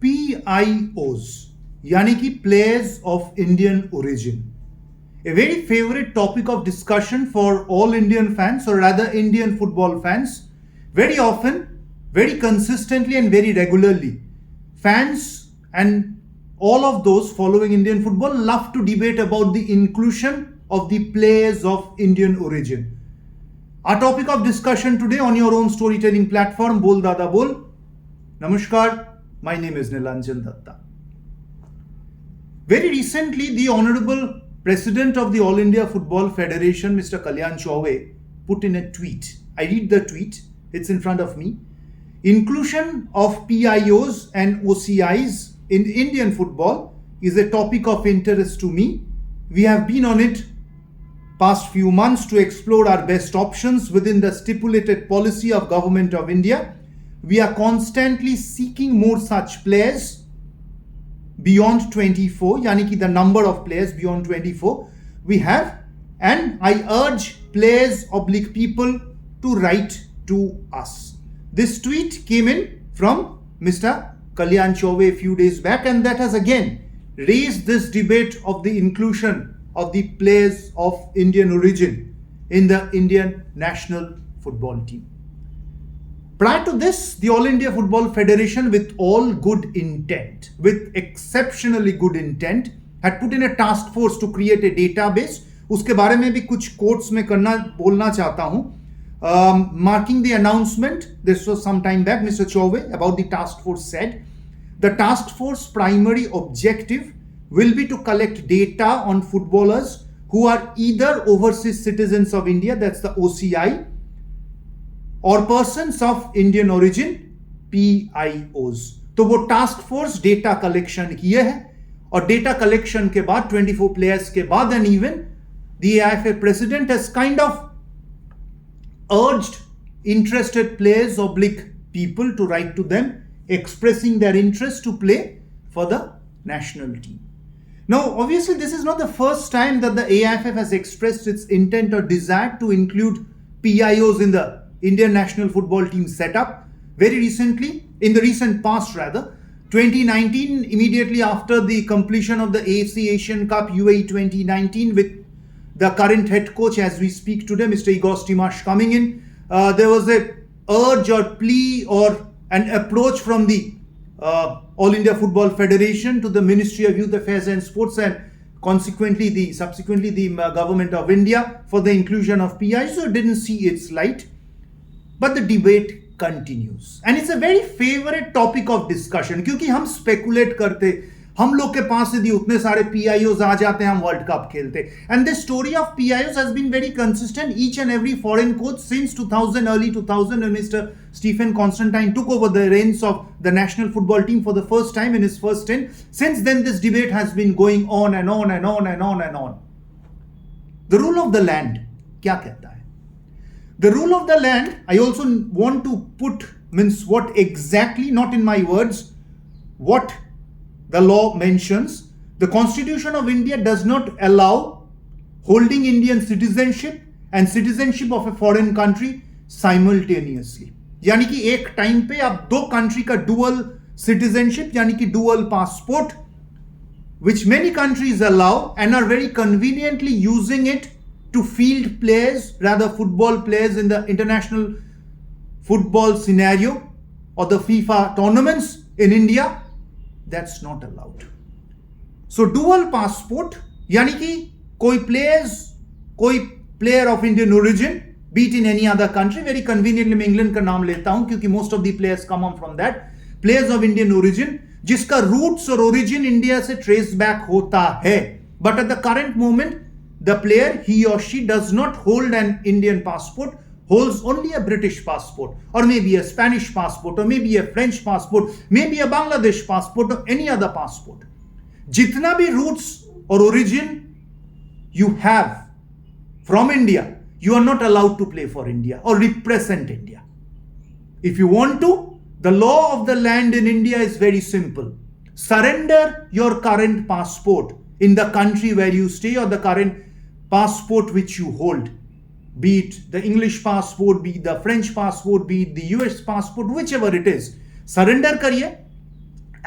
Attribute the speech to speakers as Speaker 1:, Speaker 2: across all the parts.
Speaker 1: PIOs यानी कि players of Indian origin. A very favorite topic of discussion for all Indian fans, or rather Indian football fans. Very often, very consistently and very regularly, fans and all of those following Indian football love to debate about the inclusion of the players of Indian origin. Our topic of discussion today on your own storytelling platform, Bol Dada Bol. Namaskar, my name is Nilanjan Datta. Very recently, the Honorable President of the All India Football Federation, Mr. Kalyan Chaubey, put in a tweet. I read the tweet, it's in front of me. Inclusion of PIOs and OCIs in Indian football is a topic of interest to me. We have been on it past few months to explore our best options within the stipulated policy of Government of India. We are constantly seeking more such players beyond 24, yani ki the number of players beyond 24 we have, and I urge players / people to write to us. This tweet came in from Mr. Kalyan Chaubey a few days back, and that has again raised this debate of the inclusion of the players of Indian origin in the Indian national football team. Prior to this, the All India Football Federation, with all good intent, with exceptionally good intent, had put in a task force to create a database. उसके बारे में भी कुछ quotes में बोलना चाहता हूँ. Marking the announcement, this was some time back, Mr. Chaubey about the task force said, the task force primary objective will be to collect data on footballers who are either overseas citizens of India, that's the OCI, और persons of Indian origin, PIOs. तो वो task force data collection किए है, और data collection के बाद 24 players के बाद, and even the aiff president has kind of urged interested players / people to write to them expressing their interest to play for the national team. Now, obviously, this is not the first time that the aiff has expressed its intent or desire to include PIOs in the Indian national football team setup. Very recently, in the recent past rather, 2019, immediately after the completion of the AFC Asian Cup UAE 2019, with the current head coach as we speak today, Mr. Igor Stimac coming in, there was a urge or plea or an approach from the All India Football Federation to the Ministry of Youth Affairs and Sports, and subsequently the Government of India, for the inclusion of PI. So it didn't see its light. But the debate continues, and it's a very favorite topic of discussion, क्योंकि हम speculate करते, हम लोग के पास यदि उतने सारे PIOs आ जाते हैं, हम वर्ल्ड कप खेलते. And the story of PIOs has been very consistent. Each and every foreign coach since 2000, early 2000, when Mr. Stephen Constantine took over the reins of the national football team for the first time in his first stint. Since then, this debate has been going on and on and on and on and on. The rule of the land, क्या कहता है? The rule of the land, I also want to put, means what exactly, not in my words, what the law mentions. The Constitution of India does not allow holding Indian citizenship and citizenship of a foreign country simultaneously. यानी कि एक time पे आप दो country का dual citizenship, यानी कि dual passport, which many countries allow and are very conveniently using it to field players, rather football players in the international football scenario or the FIFA tournaments in India, that's not allowed. So dual passport, yani ki koi player of Indian origin, be it in any other country, very conveniently मैं England का नाम लेता हूं क्योंकि most of the players come on from that, players of Indian origin, जिसका roots और origin India से trace back होता है. But at the current moment, the player, he or she does not hold an Indian passport, holds only a British passport, or maybe a Spanish passport, or maybe a French passport, maybe a Bangladesh passport, or any other passport. Jitna bhi roots or origin you have from India, you are not allowed to play for India or represent India. If you want to, the law of the land in India is very simple. Surrender your current passport in the country where you stay, or the current passport which you hold, be it the English passport, be it the French passport, be it the US passport, whichever it is. Surrender kariye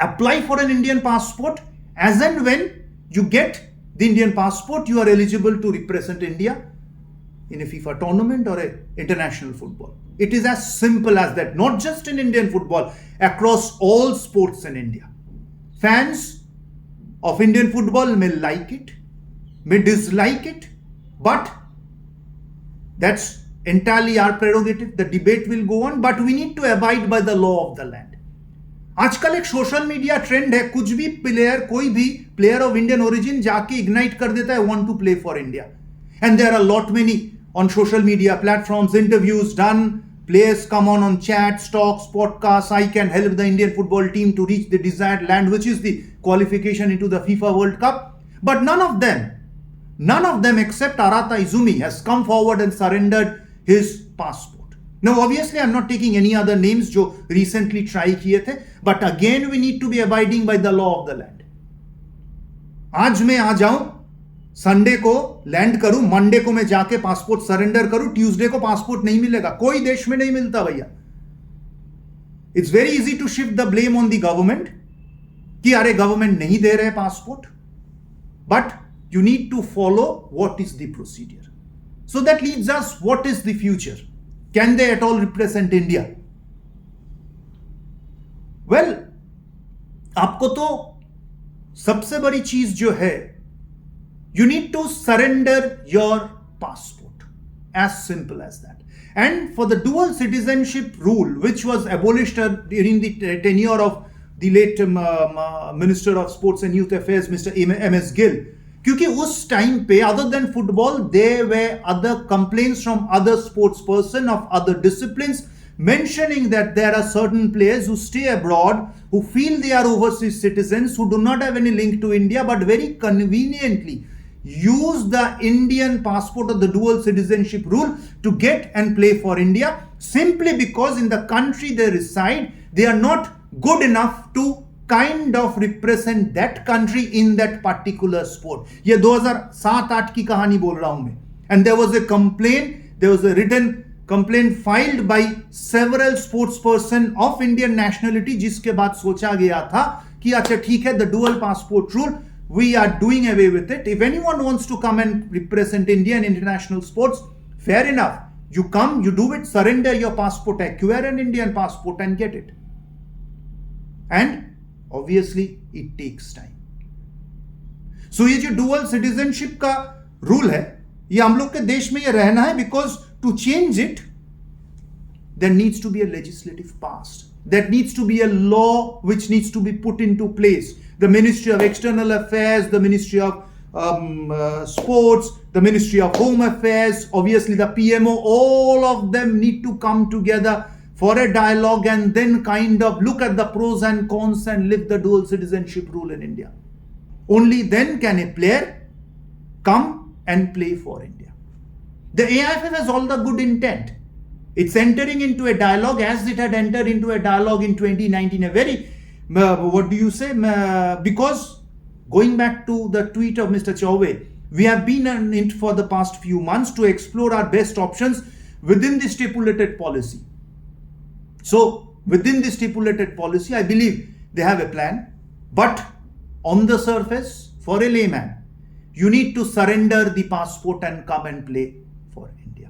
Speaker 1: apply for an Indian passport. As and when you get the Indian passport, you are eligible to represent India in a FIFA tournament or a international football. It is as simple as that. Not just in Indian football, across all sports in India. Fans of Indian football may like it, may dislike it, but that's entirely our prerogative. The debate will go on, but we need to abide by the law of the land. आजकल एक social media trend है, कुछ भी player, कोई भी player of Indian origin जाके ignite कर देता है, want to play for India. And there are lot many on social media platforms, interviews done, players come on chats, talks, podcasts. I can help the Indian football team to reach the desired land, which is the qualification into the FIFA World Cup. But none of them except Arata Izumi has come forward and surrendered his passport. Now obviously I'm not taking any other names जो recently try किए थे, but again we need to be abiding by the law of the land. आज मैं आ जाऊं, Sunday को land करूं, Monday को मैं जाके पासपोर्ट सरेंडर करूं, ट्यूसडे को पासपोर्ट नहीं मिलेगा. कोई देश में नहीं मिलता भैया. It's very easy to shift the blame on the government कि अरे गवर्नमेंट नहीं दे रहे passport, but you need to follow what is the procedure. So that leads us, what is the future? Can they at all represent India? Well, आपको तो सबसे बड़ी चीज जो है, you need to surrender your passport. As simple as that. And for the dual citizenship rule, which was abolished during the tenure of the late Minister of Sports and Youth Affairs, Mr. M.S. Gill, क्योंकि उस time पे other than football, there were other complaints from other sports person of other disciplines mentioning that there are certain players who stay abroad, who feel they are overseas citizens, who do not have any link to India, but very conveniently use the Indian passport or the dual citizenship rule to get and play for India, simply because in the country they reside, they are not good enough to kind of represent that country in that particular sport. ये 2007-8 की कहानी बोल रहा हूं मैं. And there was a complaint, there was a written complaint filed by several sports person of Indian nationality, जिसके बाद सोचा गया था कि अच्छा ठीक है, the dual passport rule, we are doing away with it. If anyone wants to come and represent India in international sports, fair enough. You come, you do it, surrender your passport, acquire an Indian passport and get it. And obviously it takes time. So ये जो dual citizenship का rule है, ये हम लोग के देश में ये रहना है, because to change it, there needs to be a legislative passed. There needs to be a law which needs to be put into place. The Ministry of External Affairs, the Ministry of Sports, the Ministry of Home Affairs, obviously the PMO, all of them need to come together for a dialogue and then kind of look at the pros and cons and lift the dual citizenship rule in India. Only then can a player come and play for India. The aiff has all the good intent. It's entering into a dialogue as it had entered into a dialogue in 2019, a very what do you say? Because going back to the tweet of Mr. Chaubey, we have been in it for the past few months to explore our best options within the stipulated policy. So within the stipulated policy, I believe they have a plan, but on the surface, for a layman, you need to surrender the passport and come and play for India.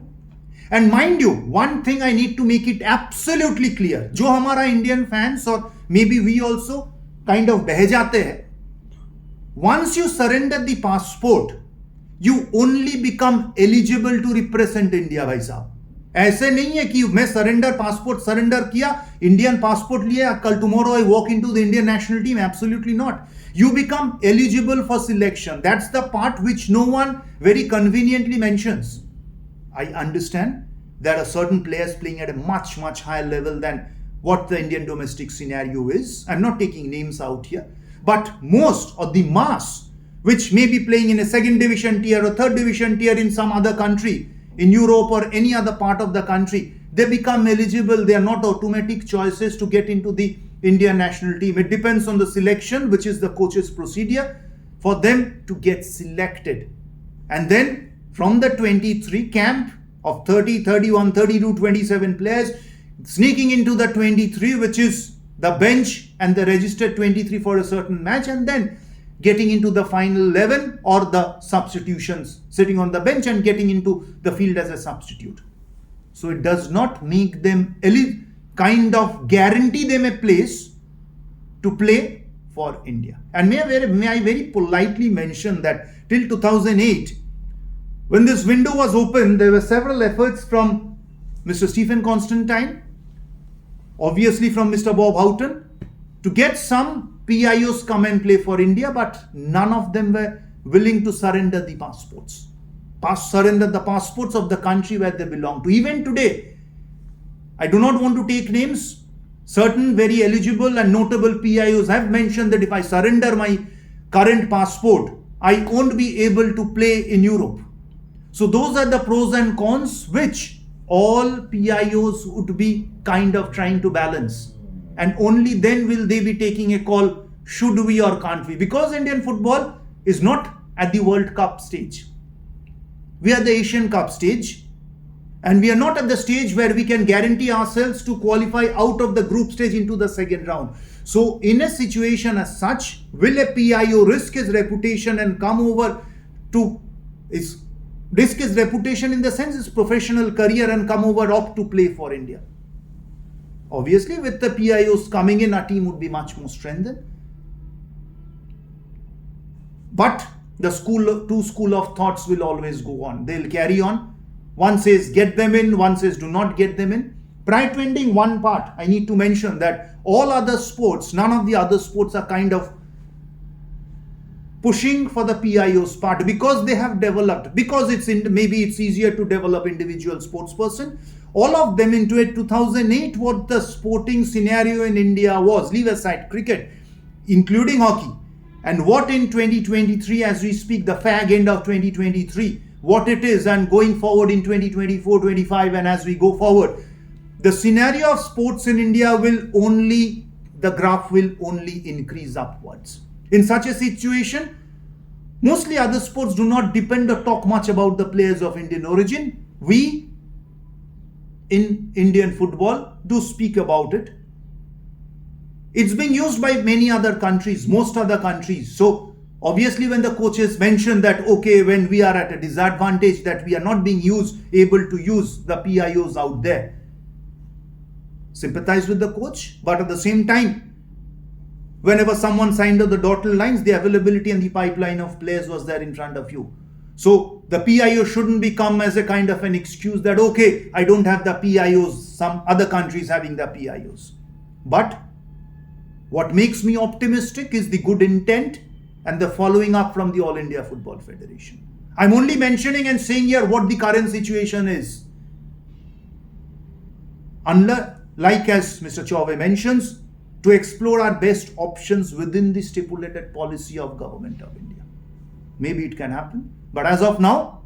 Speaker 1: And mind you, one thing I need to make it absolutely clear, जो हमारा Indian fans और maybe we also kind of बह जाते हैं, once you surrender the passport, you only become eligible to represent India, भाई साहब. ऐसे नहीं है कि मैं पासपोर्ट सरेंडर किया, इंडियन पासपोर्ट लिया, कल tomorrow I walk into the Indian national team. Absolutely not. You become eligible for selection. That's the part which no one very conveniently mentions. I understand there are certain players playing at a much, much higher level than what the Indian domestic scenario is. I'm not taking names out here. But most of the mass, which may be playing in a second division tier or third division tier in some other country, in Europe or any other part of the country, they become eligible. They are not automatic choices to get into the Indian national team. It depends on the selection, which is the coach's procedure for them to get selected. And then from the 23 camp of 30, 31, 32, 27 players, sneaking into the 23, which is the bench and the registered 23 for a certain match, and then getting into the final 11 or the substitutions, sitting on the bench and getting into the field as a substitute. So it does not make them kind of guarantee them a place to play for India. And may I very politely mention that till 2008, when this window was open, there were several efforts from Mr. Stephen Constantine, obviously from Mr. Bob Houghton, to get some PIOs come and play for India, but none of them were willing to surrender the passports. Surrender the passports of the country where they belong to. Even today, I do not want to take names. Certain very eligible and notable PIOs have mentioned that if I surrender my current passport, I won't be able to play in Europe. So those are the pros and cons which all PIOs would be kind of trying to balance. And only then will they be taking a call, should we or can't we? Because Indian football is not at the World Cup stage. We are the Asian Cup stage, and we are not at the stage where we can guarantee ourselves to qualify out of the group stage into the second round. So in a situation as such, will a PIO risk his reputation and come over to risk his reputation in the sense his professional career and come over opt to play for India? Obviously, with the PIOs coming in, our team would be much more strengthened. But the two school of thoughts will always go on. They'll carry on. One says get them in, one says do not get them in. Prior to ending one part, I need to mention that all other sports, none of the other sports are kind of pushing for the PIOs part because they have developed, because maybe it's easier to develop individual sports person. All of them into it. 2008, what the sporting scenario in India was, leave aside cricket, including hockey, and what in 2023 as we speak, the fag end of 2023, what it is, and going forward in 2024, 25, and as we go forward, the scenario of sports in India the graph will only increase upwards. In such a situation, mostly other sports do not depend or talk much about the players of Indian origin. We in Indian football do speak about it. It's being used by many other countries, most other countries. So obviously when the coaches mention that, okay, when we are at a disadvantage that we are not being able to use the PIOs out there, sympathize with the coach, but at the same time, whenever someone signed on the dotted lines, the availability and the pipeline of players was there in front of you. So the PIO shouldn't become as a kind of an excuse that, okay, I don't have the PIOs, some other countries having the PIOs. But what makes me optimistic is the good intent and the following up from the All India Football Federation. I'm only mentioning and saying here what the current situation is. Like as Mr. Chaubey mentions, to explore our best options within the stipulated policy of Government of India. Maybe it can happen, but as of now,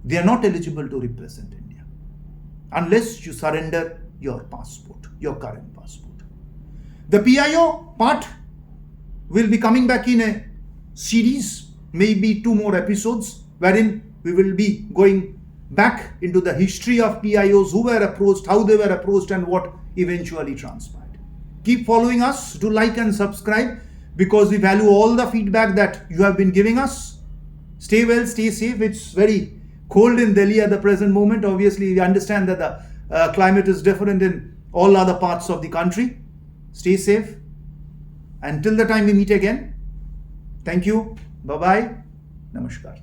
Speaker 1: they are not eligible to represent India unless you surrender your passport, your current passport. The PIO part will be coming back in a series, maybe 2 more episodes, wherein we will be going back into the history of PIOs, who were approached, how they were approached, and what eventually transpired. Keep following us, do like and subscribe, because we value all the feedback that you have been giving us. Stay well, stay safe. It's very cold in Delhi at the present moment. Obviously, we understand that the climate is different in all other parts of the country. Stay safe. Until the time we meet again, thank you. Bye-bye. Namaskar.